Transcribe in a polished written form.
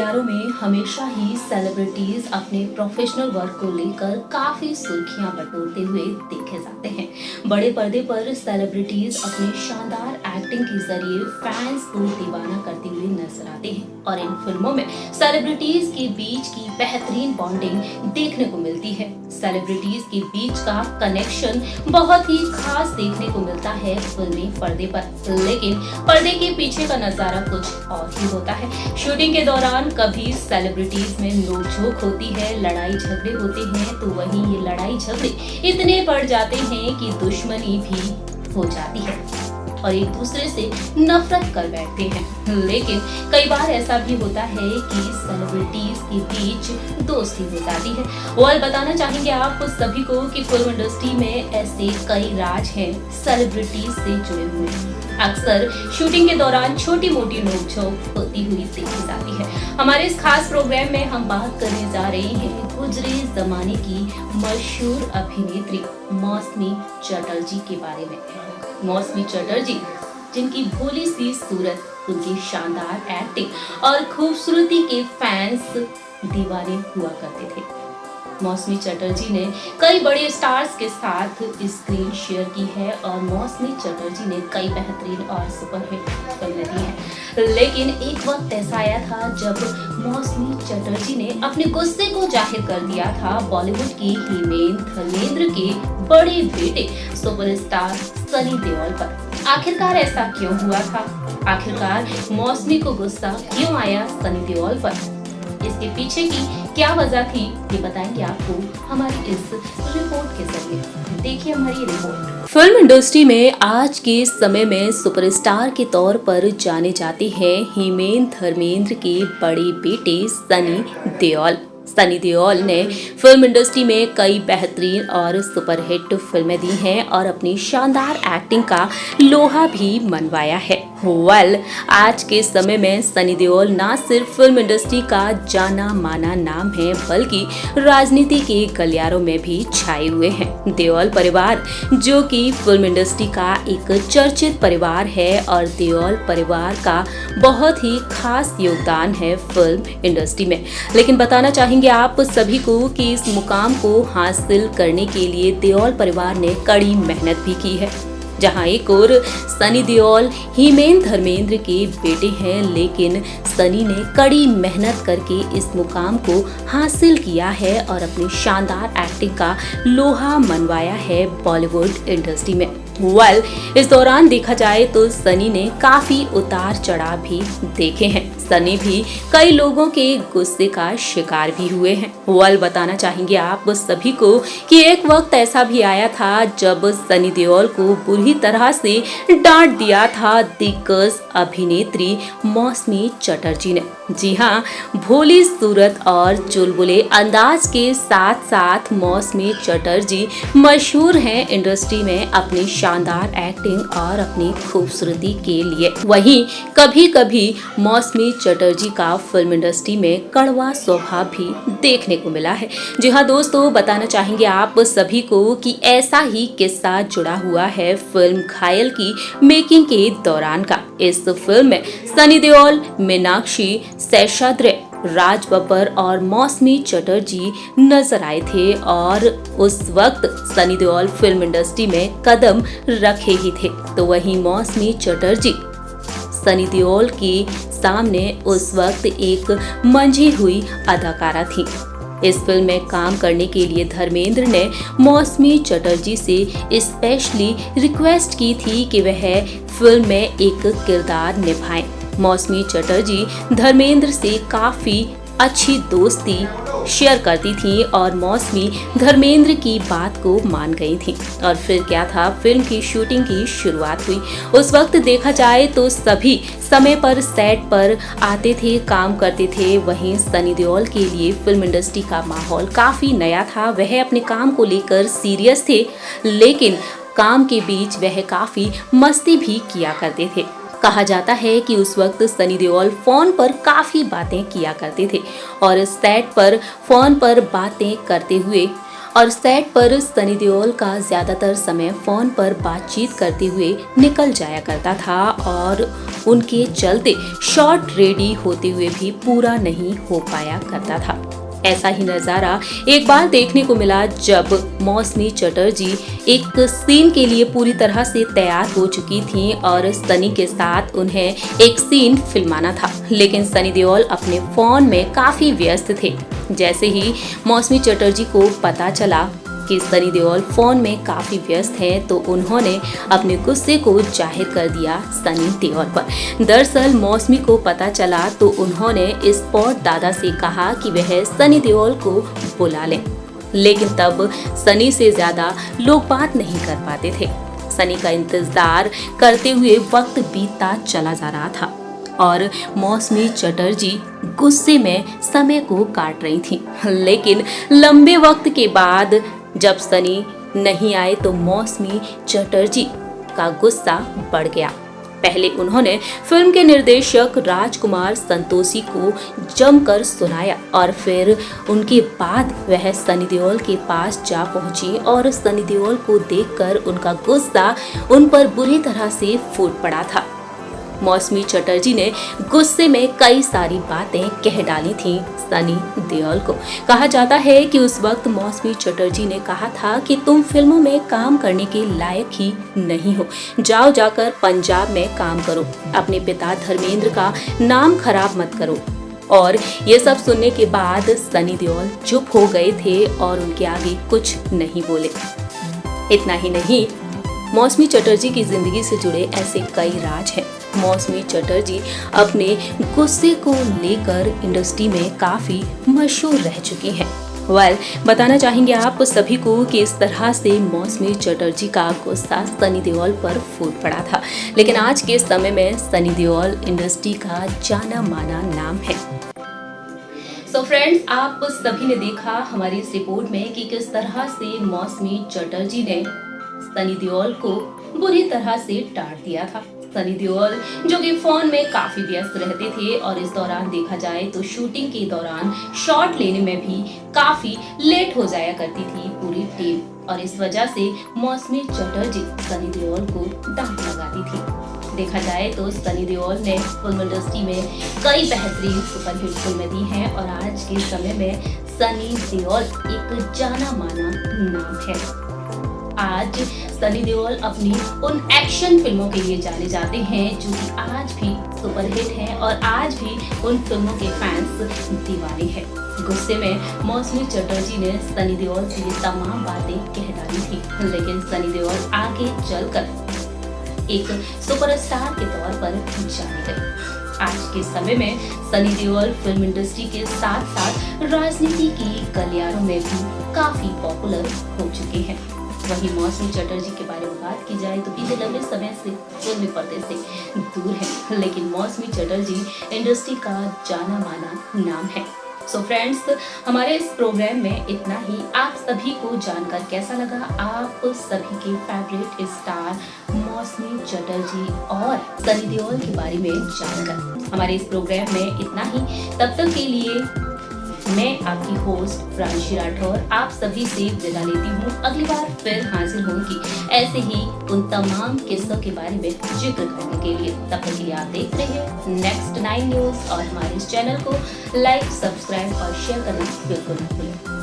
गलियारों में हमेशा ही सेलिब्रिटीज अपने प्रोफेशनल वर्क को लेकर काफी सुर्खियां बटोरते हुए देखे जाते हैं। बड़े पर्दे पर सेलिब्रिटीज अपने शानदार एक्टिंग के जरिए फैंस को दीवाना करते हुए नजर आते हैं और इन फिल्मों में सेलिब्रिटीज के बीच की बेहतरीन बॉन्डिंग देखने को मिलती है। सेलिब्रिटीज के बीच का कनेक्शन बहुत ही खास देखने को मिलता है फिल्मी पर्दे पर, लेकिन पर्दे के पीछे का नजारा कुछ और ही होता है। शूटिंग के दौरान कभी सेलिब्रिटीज में नोकझोंक होती है, लड़ाई झगड़े होते हैं, तो वहीं ये लड़ाई झगड़े इतने बढ़ जाते हैं कि दुश्मनी भी हो जाती है और एक दूसरे से नफरत कर बैठते हैं। लेकिन कई बार ऐसा भी होता है कि सेलिब्रिटीज के बीच दोस्ती हो जाती है। और बताना चाहेंगे आप सभी को कि फिल्म इंडस्ट्री में ऐसे कई राज हैं सेलिब्रिटीज से जुड़े हुए। अक्सर शूटिंग के दौरान छोटी मोटी नोकझोंक होती हुई देखी जाती है। हमारे इस खास प्रोग्राम में हम बात करने जा रहे हैं गुजरे जमाने की मशहूर अभिनेत्री मौसमी चटर्जी के बारे में। मौसमी चटर्जी, जिनकी भोली सी सूरत, उनकी शानदार एक्टिंग और खूबसूरती के फैंस दीवाने हुआ करते थे। मौसमी चटर्जी ने कई बड़े स्टार्स के साथ स्क्रीन शेयर की है और मौसमी चटर्जी ने कई बेहतरीन और सुपरहिट फिल्में दी हैं। लेकिन एक वक्त ऐसा आया था जब मौसमी चटर्जी ने अपने गुस्से को जाहिर कर दिया था बॉलीवुड की हीरोइन धर्मेंद्र के बड़े बेटे सुपरस्टार सनी देओल पर। आखिरकार ऐसा क्यों हुआ था? आखिरकार मौसमी को गुस्सा क्यों आया सनी देओल पर? इसके पीछे की क्या वजह थी, ये बताएंगे आपको हमारी इस रिपोर्ट के जरिए। देखिए हमारी रिपोर्ट। फिल्म इंडस्ट्री में आज के समय में सुपरस्टार के तौर पर जाने जाते हैं हीरोइन धर्मेंद्र के बड़े बेटे सनी देओल। सनी देओल ने फिल्म इंडस्ट्री में कई बेहतरीन और सुपरहिट फिल्में दी हैं और अपनी शानदार एक्टिंग का लोहा भी मनवाया है। आज के समय में सनी देओल ना सिर्फ फिल्म इंडस्ट्री का जाना माना नाम है, बल्कि राजनीति के गलियारों में भी छाए हुए हैं। देओल परिवार, जो कि फिल्म इंडस्ट्री का एक चर्चित परिवार है और देओल परिवार का बहुत ही खास योगदान है फिल्म इंडस्ट्री में। लेकिन बताना चाहेंगे आप सभी को कि इस मुकाम को हासिल करने के लिए देओल परिवार ने कड़ी मेहनत भी की है। जहां एक और सनी देओल हीरोइन धर्मेंद्र के बेटे हैं, लेकिन सनी ने कड़ी मेहनत करके इस मुकाम को हासिल किया है और अपनी शानदार एक्टिंग का लोहा मनवाया है बॉलीवुड इंडस्ट्री में। इस दौरान देखा जाए तो सनी ने काफी उतार चढ़ाव भी देखे हैं। सनी भी कई लोगों के गुस्से का शिकार भी हुए हैं। बताना चाहेंगे आप सभी को कि एक वक्त ऐसा भी आया था जब सनी देओल को बुरी तरह से डांट दिया था दिग्गज अभिनेत्री मौसमी चटर्जी ने। जी हाँ, भोली सूरत और चुलबुले अंदाज के साथ साथ मौसमी चटर्जी मशहूर हैं इंडस्ट्री में अपनी शानदार एक्टिंग और अपनी खूबसूरती के लिए। वहीं कभी कभी मौसमी चटर्जी का फिल्म इंडस्ट्री में कड़वा स्वभाव भी देखने को मिला है। जी हाँ दोस्तों, बताना चाहेंगे आप सभी को कि ऐसा ही किस्सा जुड़ा हुआ है फिल्म घायल की मेकिंग के दौरान का। इस फिल्म में सनी देओल, मीनाक्षी, शेषाद्रि, राज बब्बर और मौसमी चटर्जी नजर आए थे और उस वक्त सनी देओल फिल्म इंडस्ट्री में कदम रखे ही थे, तो वहीं मौसमी चटर्जी सनी देओल के सामने उस वक्त एक मंझी हुई अदाकारा थी। इस फिल्म में काम करने के लिए धर्मेंद्र ने मौसमी चटर्जी से स्पेशली रिक्वेस्ट की थी कि वह फिल्म में एक किरदार निभाएं। मौसमी चटर्जी धर्मेंद्र से काफी अच्छी दोस्ती शेयर करती थी और मौसमी धर्मेंद्र की बात को मान गई थी और फिर क्या था, फिल्म की शूटिंग की शुरुआत हुई। उस वक्त देखा जाए तो सभी समय पर सेट पर आते थे, काम करते थे। वहीं सनी देओल के लिए फिल्म इंडस्ट्री का माहौल काफी नया था। वह अपने काम को लेकर सीरियस थे, लेकिन काम के बीच वह काफी मस्ती भी किया करते थे। कहा जाता है कि उस वक्त सनी देओल फोन पर काफी बातें किया करते थे और सेट पर फोन पर बातें करते हुए और सेट पर सनी देओल का ज्यादातर समय फोन पर बातचीत करते हुए निकल जाया करता था और उनके चलते शॉट रेडी होते हुए भी पूरा नहीं हो पाया करता था। ऐसा ही नजारा एक बार देखने को मिला जब मौसमी चटर्जी एक सीन के लिए पूरी तरह से तैयार हो चुकी थीं और सनी के साथ उन्हें एक सीन फिल्माना था, लेकिन सनी देओल अपने फोन में काफी व्यस्त थे। जैसे ही मौसमी चटर्जी को पता चला कि सनी देओल फोन में काफी व्यस्त हैं, तो उन्होंने अपने गुस्से को जाहिर कर दिया सनी देओल पर। दरअसल मौसमी को पता चला तो उन्होंने स्पॉट दादा से कहा कि वह सनी देओल को बुला लें, लेकिन तब सनी से ज्यादा लोग बात नहीं कर पाते थे। सनी का इंतजार करते हुए वक्त बीतता चला जा रहा था और मौसमी चटर्जी गुस्से में समय को काट रही थी, लेकिन लंबे वक्त के बाद जब सनी नहीं आए तो मौसमी चटर्जी का गुस्सा बढ़ गया। पहले उन्होंने फिल्म के निर्देशक राजकुमार संतोषी को जमकर सुनाया और फिर उनके बाद वह सनी देओल के पास जा पहुंची और सनी देओल को देखकर उनका गुस्सा उन पर बुरी तरह से फूट पड़ा था। मौसमी चटर्जी ने गुस्से में कई सारी बातें कह डाली थीं सनी देओल को। कहा जाता है कि उस वक्त मौसमी चटर्जी ने कहा था कि तुम फिल्मों में काम करने के लायक ही नहीं हो, जाओ जाकर पंजाब में काम करो, अपने पिता धर्मेंद्र का नाम खराब मत करो। और ये सब सुनने के बाद सनी देओल चुप हो गए थे और उनके आगे कुछ नहीं बोले। इतना ही नहीं, मौसमी चटर्जी की जिंदगी से जुड़े ऐसे कई राज हैं। मौसमी चटर्जी अपने गुस्से को लेकर इंडस्ट्री में काफी मशहूर रह चुकी हैं। बताना चाहेंगे आप सभी को कि इस तरह से मौसमी चटर्जी का गुस्सा सनी देओल पर फूट पड़ा था, लेकिन आज के समय में सनी देओल इंडस्ट्री का जाना माना नाम है। सो फ्रेंड्स, आप सभी ने देखा हमारी इस रिपोर्ट में कि किस तरह से मौसमी चटर्जी ने सनी देओल को बुरी तरह से टाट दिया था। सनी देओल जो कि फोन में काफी व्यस्त रहते थे और इस दौरान देखा जाए तो शूटिंग के दौरान शॉट लेने में भी काफी लेट हो जाया करती थी पूरी टीम, और इस वजह से मौसमी चटर्जी सनी देओल को डांट लगाती थी। देखा जाए तो सनी देओल ने फिल्म इंडस्ट्री में कई बेहतरीन सुपरहिट फिल्में दी हैं और आज के समय में सनी देओल एक जाना माना नाम है। आज सनी देओल अपनी उन एक्शन फिल्मों के लिए जाने जाते हैं जो कि आज भी सुपरहिट हैं और आज भी उन फिल्मों के फैंस दीवाने हैं। गुस्से में मौसमी चटर्जी ने सनी देओल से ये तमाम बातें कह डाली थी, लेकिन सनी देओल आगे चलकर एक सुपरस्टार के तौर पर जाने गए। आज के समय में सनी देओल फिल्म इंडस्ट्री के साथ साथ राजनीति की गलियारों में भी काफी पॉपुलर हो चुके हैं। वहीं मौसमी चटर्जी के बारे में बात की जाए तो बीते लंबे समय से फिल्मी पर्दे से दूर है, लेकिन मौसमी चटर्जी इंडस्ट्री का जाना माना नाम है। सो फ्रेंड्स, हमारे इस प्रोग्राम में इतना ही। आप सभी को जानकर कैसा लगा? आप सभी के फेवरेट स्टार मौसमी चटर्जी और सनी देओल के बारे में जानकर हमारे इस प्रोग्राम में इतना ही। तब तक के लिए मैं आपकी होस्ट प्रांशी राठौर आप सभी से विदा लेती हूँ। अगली बार फिर हाजिर होंगी ऐसे ही उन तमाम किस्सों के बारे में जिक्र करने के लिए। तब तक के लिए आप देख रहे नेक्स्ट 9 न्यूज और हमारे इस चैनल को लाइक, सब्सक्राइब और शेयर करना बिल्कुल न भूलें।